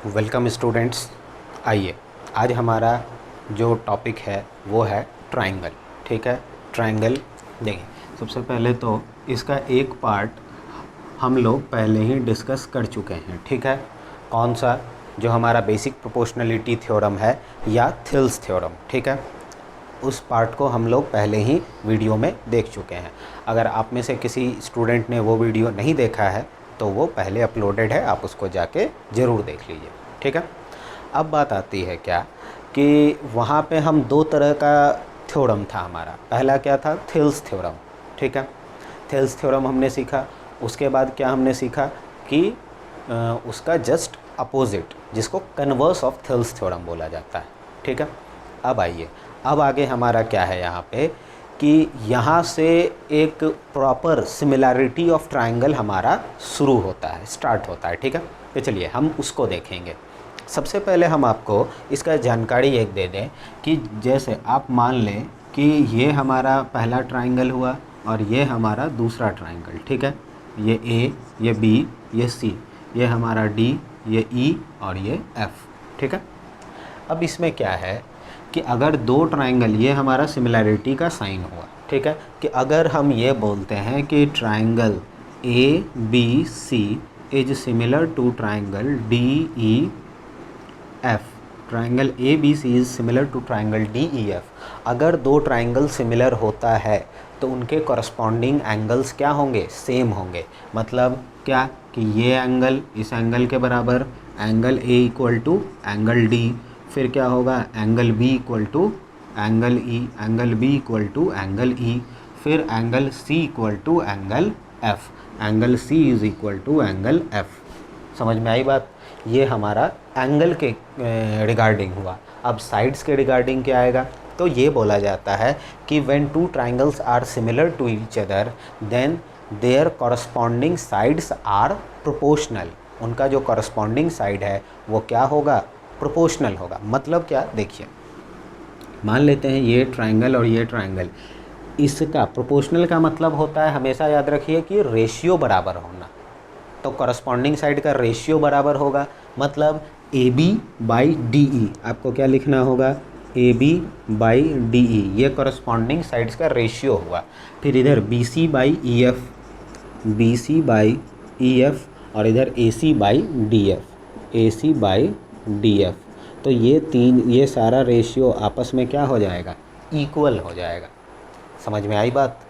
Welcome students. आइए, आज हमारा जो टॉपिक है वो है ट्रायंगल। ठीक है, ट्रायंगल देखिए, सबसे पहले तो इसका एक पार्ट हम लोग पहले ही डिस्कस कर चुके हैं। ठीक है, कौन सा? जो हमारा बेसिक प्रोपोर्शनलिटी थ्योरम है या थिल्स थ्योरम। ठीक है, उस पार्ट को हम लोग पहले ही वीडियो में देख चुके हैं। अगर आप में से किसी स्टूडेंट ने वो वीडियो नहीं देखा है तो वो पहले अपलोडेड है, आप उसको जाके ज़रूर देख लीजिए। ठीक है, अब बात आती है क्या कि वहाँ पे हम दो तरह का थ्योरम था हमारा। पहला क्या था? Thales theorem. ठीक है, थिल्स थ्योरम हमने सीखा। उसके बाद क्या हमने सीखा कि उसका जस्ट अपोजिट, जिसको कन्वर्स ऑफ थिल्स थ्योरम बोला जाता है। ठीक है, अब आइए, अब आगे हमारा क्या है यहाँ पे कि यहाँ से एक प्रॉपर सिमिलैरिटी ऑफ ट्रायंगल हमारा शुरू होता है, स्टार्ट होता है। ठीक है, तो चलिए हम उसको देखेंगे। सबसे पहले हम आपको इसका जानकारी एक दे दें कि जैसे आप मान लें कि ये हमारा पहला ट्रायंगल हुआ और ये हमारा दूसरा ट्रायंगल। ठीक है, ये ए, ये बी, ये सी, ये हमारा डी, ये ई और ये एफ। ठीक है, अब इसमें क्या है कि अगर दो ट्रायंगल, ये हमारा सिमिलैरिटी का साइन हुआ। ठीक है, कि अगर हम ये बोलते हैं कि triangle A B C is similar to triangle D E F, triangle A B C is similar to triangle D E F, अगर दो ट्रायंगल सिमिलर होता है तो उनके कॉरस्पॉन्डिंग एंगल्स क्या होंगे? सेम होंगे। मतलब क्या कि ये एंगल इस एंगल के बराबर, angle A equal to angle D, फिर क्या होगा? Angle B equal to angle E, angle B equal to angle E, फिर angle C equal to angle F, angle C is equal to angle F. समझ में आई बात? ये हमारा angle के रिगार्डिंग हुआ। अब साइड्स के रिगार्डिंग क्या आएगा? तो ये बोला जाता है कि when two triangles are similar to each other then their corresponding sides are proportional. उनका जो कॉरस्पॉन्डिंग साइड है वो क्या होगा? प्रोपोर्शनल होगा। मतलब क्या? देखिए, मान लेते हैं ये ट्रायंगल और ये ट्रायंगल, इसका प्रोपोर्शनल का मतलब होता है, हमेशा याद रखिए कि रेशियो बराबर होना। तो कॉरस्पॉन्डिंग साइड का रेशियो बराबर होगा। मतलब A B by D E, आपको क्या लिखना होगा? A B by D E, ये कॉरस्पॉन्डिंग साइड्स का रेशियो हुआ। फिर इधर B C by E F, B C by E F, और इधर A C by D F, A C by D F. तो ये सारा रेशियो आपस में क्या हो जाएगा? इक्वल हो जाएगा। समझ में आई बात?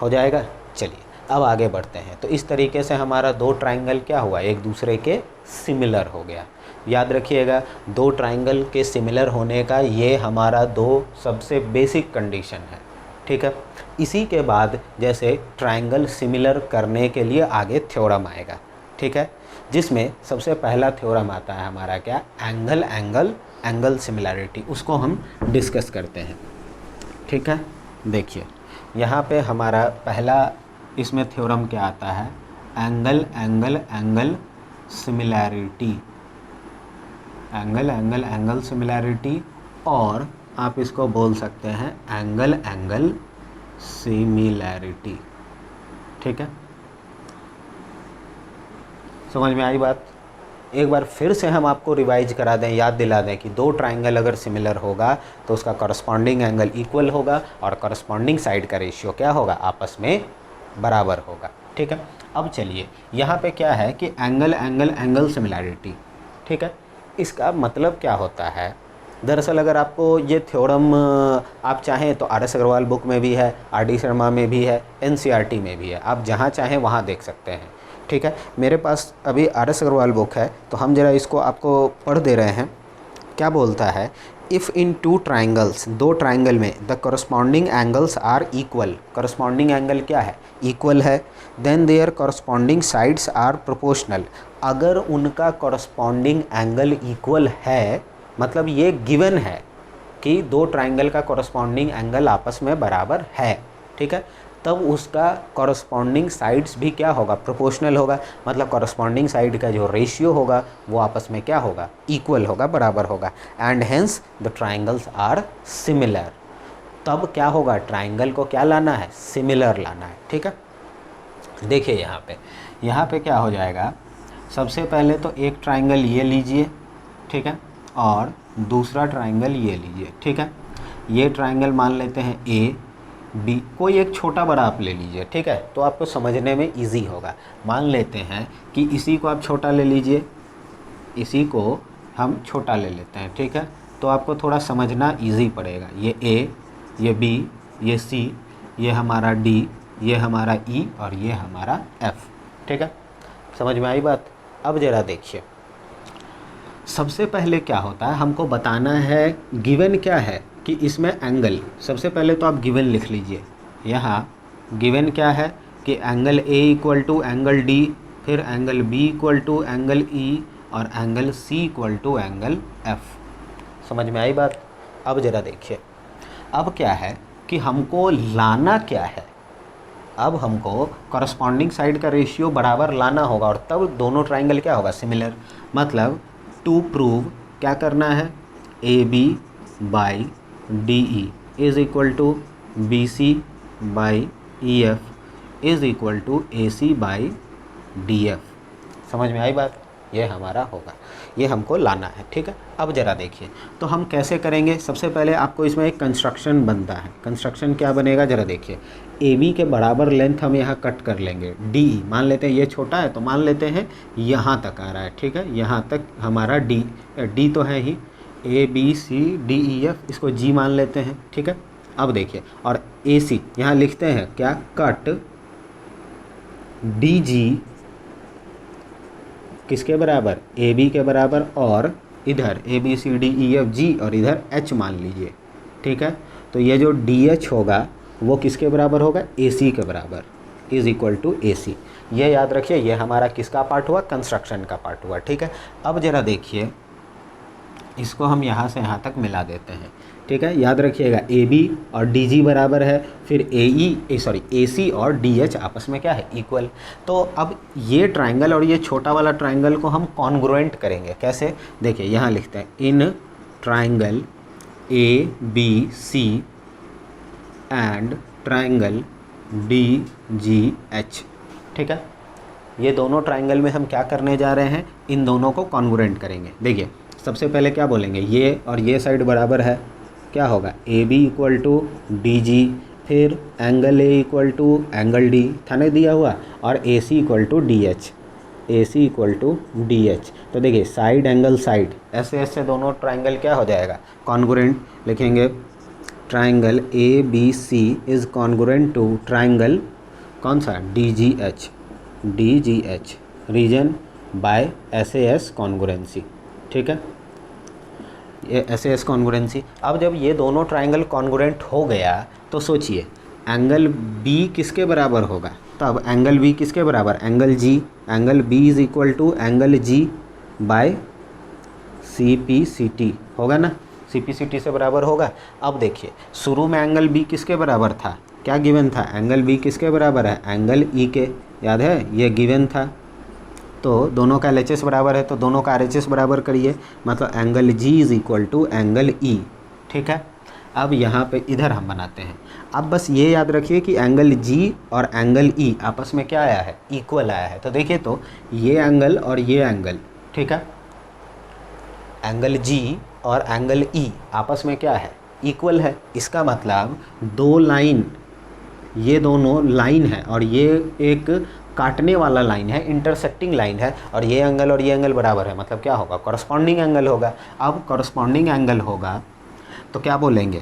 हो जाएगा। चलिए अब आगे बढ़ते हैं। तो इस तरीके से हमारा दो ट्रायंगल क्या हुआ? एक दूसरे के सिमिलर हो गया। याद रखिएगा, दो ट्रायंगल के सिमिलर होने का ये हमारा दो सबसे बेसिक कंडीशन है। ठीक है, इसी के बाद जैसे ट्रायंगल सिमिलर करने के लिए आगे थ्योरम आएगा। ठीक है, जिसमें सबसे पहला थ्योरम आता है हमारा क्या? Angle angle angle similarity. उसको हम डिस्कस करते हैं। ठीक है, देखिए यहाँ पे हमारा पहला इसमें थ्योरम क्या आता है? Angle angle angle similarity, angle angle angle similarity, और आप इसको बोल सकते हैं एंगल एंगल सिमिलैरिटी। ठीक है, समझ में आई बात? एक बार फिर से हम आपको रिवाइज करा दें, याद दिला दें कि दो ट्रायंगल अगर सिमिलर होगा तो उसका कॉरस्पॉन्डिंग एंगल इक्वल होगा और कॉरस्पॉन्डिंग साइड का रेशियो क्या होगा? आपस में बराबर होगा। ठीक है, अब चलिए यहाँ पे क्या है कि एंगल एंगल एंगल सिमिलैरिटी। ठीक है, इसका मतलब क्या होता है? दरअसल अगर आपको ये थ्योरम आप चाहें तो आर एस अग्रवाल बुक में भी है, आर डी शर्मा में भी है, एन सी आर टी में भी है, आप जहाँ चाहें वहाँ देख सकते हैं। ठीक है, मेरे पास अभी आर एस अग्रवाल बुक है तो हम ज़रा इसको आपको पढ़ दे रहे हैं। क्या बोलता है? इफ़ इन टू ट्राइंगल्स, दो ट्राइंगल में the corresponding angles are equal, corresponding angle क्या है? इक्वल है। Then their corresponding sides are proportional, अगर उनका कॉरस्पॉन्डिंग एंगल इक्वल है, मतलब ये गिवन है कि दो ट्राइंगल का कॉरस्पॉन्डिंग एंगल आपस में बराबर है। ठीक है, तब उसका कॉरस्पॉन्डिंग साइड्स भी क्या होगा? प्रोपोर्शनल होगा। मतलब कॉरस्पॉन्डिंग साइड का जो रेशियो होगा वो आपस में क्या होगा? इक्वल होगा, बराबर होगा। And hence the triangles are similar. तब क्या होगा? ट्रायंगल को क्या लाना है? सिमिलर लाना है। ठीक है, देखिए यहाँ पे क्या हो जाएगा? सबसे पहले तो एक ट्राइंगल ये लीजिए, ठीक है, और दूसरा ट्राइंगल ये लीजिए, ठीक है। ये ट्राइंगल मान लेते हैं ए बी, कोई एक छोटा बड़ा आप ले लीजिए, ठीक है, तो आपको समझने में इजी होगा। मान लेते हैं कि इसी को आप छोटा ले लीजिए, इसी को हम छोटा ले लेते हैं, ठीक है, तो आपको थोड़ा समझना इजी पड़ेगा। ये ए, ये बी, ये सी, ये हमारा डी, ये हमारा ई और ये हमारा एफ, ठीक है। समझ में आई बात? अब ज़रा देखिए, सबसे पहले क्या होता है, हमको बताना है गिवन क्या है कि इसमें एंगल, सबसे पहले तो आप गिवन लिख लीजिए। यहाँ गिवन क्या है कि angle A equal to angle D, फिर angle B equal to angle E और angle C equal to angle F. समझ में आई बात? अब ज़रा देखिए, अब क्या है कि हमको लाना क्या है, अब हमको कॉरस्पॉन्डिंग साइड का रेशियो बराबर लाना होगा और तब दोनों ट्राइंगल क्या होगा, सिमिलर। मतलब टू प्रूव क्या करना है, A B by D E is equal to B C by E F is equal to A C by D F. समझ में आई बात? ये हमारा होगा, ये हमको लाना है, ठीक है। अब ज़रा देखिए तो हम कैसे करेंगे। सबसे पहले आपको इसमें एक कंस्ट्रक्शन बनता है। कंस्ट्रक्शन क्या बनेगा, ज़रा देखिए। ए बी के बराबर लेंथ हम यहाँ कट कर लेंगे। डी मान लेते हैं ये छोटा है तो मान लेते हैं यहाँ तक आ रहा है, ठीक है, यहाँ तक हमारा डी तो है ही, A B C D E F, इसको जी मान लेते हैं, ठीक है। अब देखिए, और ए सी यहाँ लिखते हैं क्या, कट डी जी किसके बराबर, ए बी के बराबर, और इधर A B C D E F G और इधर एच मान लीजिए, ठीक है। तो ये जो डी एच होगा वो किसके बराबर होगा, ए सी के बराबर, इज़ इक्वल टू ए सी। ये याद रखिए, ये हमारा किसका पार्ट हुआ, कंस्ट्रक्शन का पार्ट हुआ, ठीक है। अब ज़रा देखिए, इसको हम यहाँ से यहाँ तक मिला देते हैं, ठीक है। याद रखिएगा ए बी और डी जी बराबर है, फिर ए सी और डी एच आपस में क्या है, इक्वल। तो अब ये ट्राइंगल और ये छोटा वाला ट्राइंगल को हम कॉन्ग्रुएंट करेंगे। कैसे, देखिए यहाँ लिखते हैं, in triangle A B C and triangle D G H, ठीक है। ये दोनों ट्राइंगल में हम क्या करने जा रहे हैं, इन दोनों को कॉन्ग्रुएंट करेंगे। देखिए सबसे पहले क्या बोलेंगे, ये और ये साइड बराबर है, क्या होगा, A B equal to D G, फिर angle A equal to angle D था ना दिया हुआ, और A C equal to D H, A C equal to D H. तो देखिए साइड एंगल साइड, ऐसे ऐसे दोनों ट्राइंगल क्या हो जाएगा, कॉन्ग्रुएंट। लिखेंगे triangle A B C is congruent to triangle कौन सा, D G H, reason by S A S congruency, ठीक है, ये एस ए एस कॉन्ग्रुएंसी। अब जब ये दोनों ट्राइंगल कॉन्ग्रुएंट हो गया तो सोचिए एंगल बी किसके बराबर होगा, तब एंगल बी किसके बराबर, angle G, angle B is equal to angle G by C P C T होगा ना, सी पी सी टी से बराबर होगा। अब देखिए शुरू में एंगल बी किसके बराबर था, क्या गिवन था, एंगल बी किसके बराबर है, एंगल ई के, याद है ये गिवन था। तो दोनों का LHS बराबर है तो दोनों का RHS बराबर करिए, मतलब angle G is equal to angle E, ठीक है। अब यहाँ पे इधर हम बनाते हैं। अब बस ये याद रखिए कि एंगल G और एंगल E आपस में क्या आया है, इक्वल आया है। तो देखिए तो ये एंगल और ये एंगल, ठीक है, एंगल G और एंगल E आपस में क्या है, इक्वल है। इसका मतलब दो लाइन, ये दोनों लाइन है और ये एक काटने वाला लाइन है, इंटरसेक्टिंग लाइन है, और ये एंगल बराबर है, मतलब क्या होगा, कॉरस्पॉन्डिंग एंगल होगा। अब कॉरस्पॉन्डिंग एंगल होगा तो क्या बोलेंगे,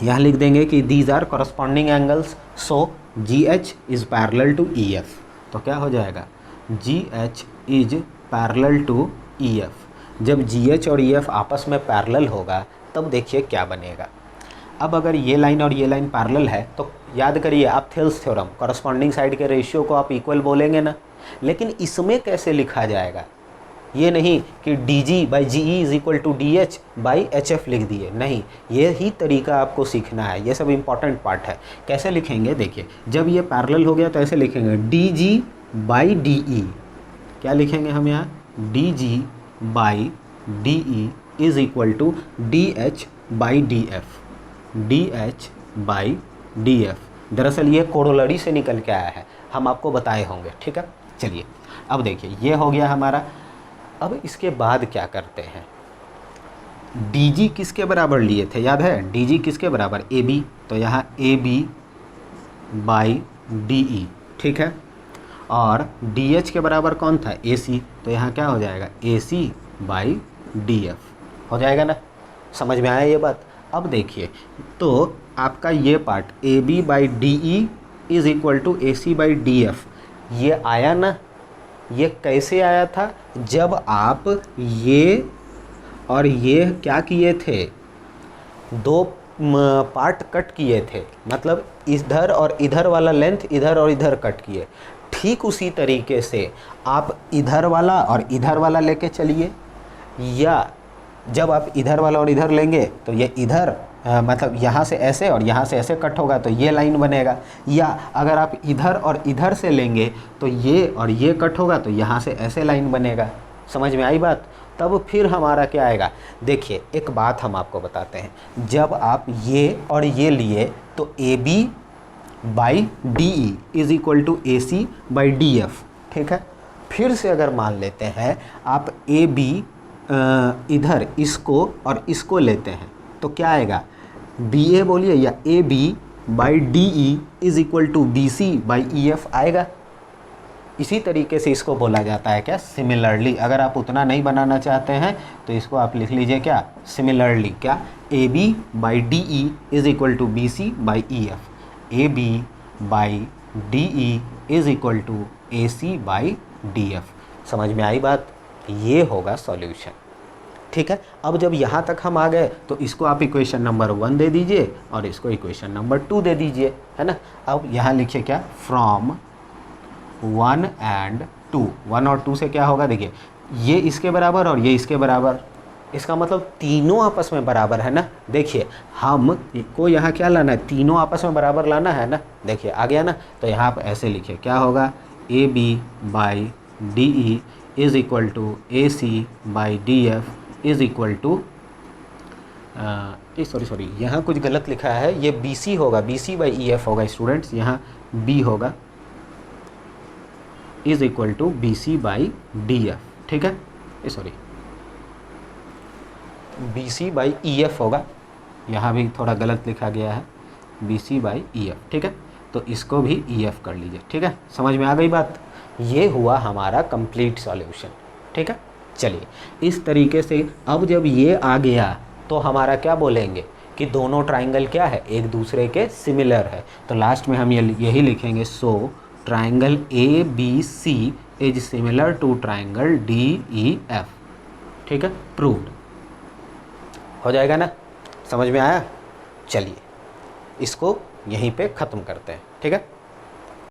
यहाँ लिख देंगे कि these are corresponding angles, so G H is parallel to E F. तो क्या हो जाएगा, G H is parallel to E F. जब जी एच और ई एफ आपस में पैरेलल होगा तब देखिए क्या बनेगा। अब अगर ये लाइन और ये लाइन पैरेलल है तो याद करिए आप थेल्स थ्योरम, कॉरस्पॉन्डिंग साइड के रेशियो को आप इक्वल बोलेंगे ना। लेकिन इसमें कैसे लिखा जाएगा, ये नहीं कि D G by G E is equal to D H by H F लिख दिए, नहीं, ये ही तरीका आपको सीखना है। ये सब इंपॉर्टेंट पार्ट है। कैसे लिखेंगे, देखिए जब ये पैरेलल हो गया तो ऐसे लिखेंगे D G by D E, क्या लिखेंगे हम यहाँ, D G by D E is equal to D H by D F, D H by D F. दरअसल ये कोरोलरी से निकल के आया है, हम आपको बताए होंगे, ठीक है। चलिए अब देखिए ये हो गया हमारा। अब इसके बाद क्या करते हैं, डी किसके बराबर लिए थे, याद है डी किसके बराबर, ए बी, तो यहाँ A B by D E, ठीक है। और डी एच के बराबर कौन था, ए सी, तो यहाँ क्या हो जाएगा, ए सी बाई डी एफ, हो जाएगा ना। समझ में आया ये बात। अब देखिए तो आपका ये part A B by D E is equal to A C by D F, ये आया ना। ये कैसे आया था, जब आप ये और ये क्या किए थे, दो पार्ट कट किए थे, मतलब इधर और इधर वाला लेंथ इधर और इधर कट किए। ठीक उसी तरीके से आप इधर वाला और इधर वाला लेके चलिए, या जब आप इधर वाला और इधर लेंगे तो ये इधर मतलब यहाँ से ऐसे और यहाँ से ऐसे कट होगा तो ये लाइन बनेगा, या अगर आप इधर और इधर से लेंगे तो ये और ये कट होगा तो यहाँ से ऐसे लाइन बनेगा। समझ में आई बात। तब फिर हमारा क्या आएगा, देखिए एक बात हम आपको बताते हैं, जब आप ये और ये लिए तो A B by D E is equal to A C by D F, ठीक है। फिर से अगर मान लेते हैं आप ए बी इधर इसको और इसको लेते हैं तो क्या आएगा, बी ए बोलिए या A B by D E is equal to B C by E F आएगा। इसी तरीके से इसको बोला जाता है क्या, सिमिलरली। अगर आप उतना नहीं बनाना चाहते हैं तो इसको आप लिख लीजिए क्या, सिमिलरली, क्या, A B by D E is equal to B C by E F, A B by D E is equal to A C by D F. समझ में आई बात। ये होगा सॉल्यूशन, ठीक है। अब जब यहाँ तक हम आ गए तो इसको आप इक्वेशन नंबर 1 दे दीजिए और इसको इक्वेशन नंबर 2 दे दीजिए, है ना। अब यहाँ लिखिए क्या, फ्रॉम 1 एंड 2, 1 और 2 से क्या होगा, देखिए ये इसके बराबर और ये इसके बराबर, इसका मतलब तीनों आपस में बराबर है ना। देखिए हम को यहाँ क्या लाना है, तीनों आपस में बराबर लाना है ना। देखिए आ गया ना। तो यहाँ आप ऐसे लिखिए, क्या होगा, A B by D E is equal to A C by D F is equal to, sorry यहाँ कुछ गलत लिखा है, ये बी सी होगा, B C by E F होगा स्टूडेंट्स, यहाँ बी होगा, is equal to B C by D F, ठीक है। Sorry B C by E F होगा, यहाँ भी थोड़ा गलत लिखा गया है, B C by E F, ठीक है। तो इसको भी ई एफ कर लीजिए, ठीक है। समझ में आ गई बात। ये हुआ हमारा कंप्लीट सॉल्यूशन, ठीक है। चलिए इस तरीके से अब जब ये आ गया तो हमारा क्या बोलेंगे कि दोनों ट्राइंगल क्या है, एक दूसरे के सिमिलर है। तो लास्ट में हम यही लिखेंगे, so triangle A B C is similar to triangle D E F, ठीक है, प्रूव्ड। हो जाएगा ना, समझ में आया। चलिए इसको यहीं पे ख़त्म करते हैं, ठीक है।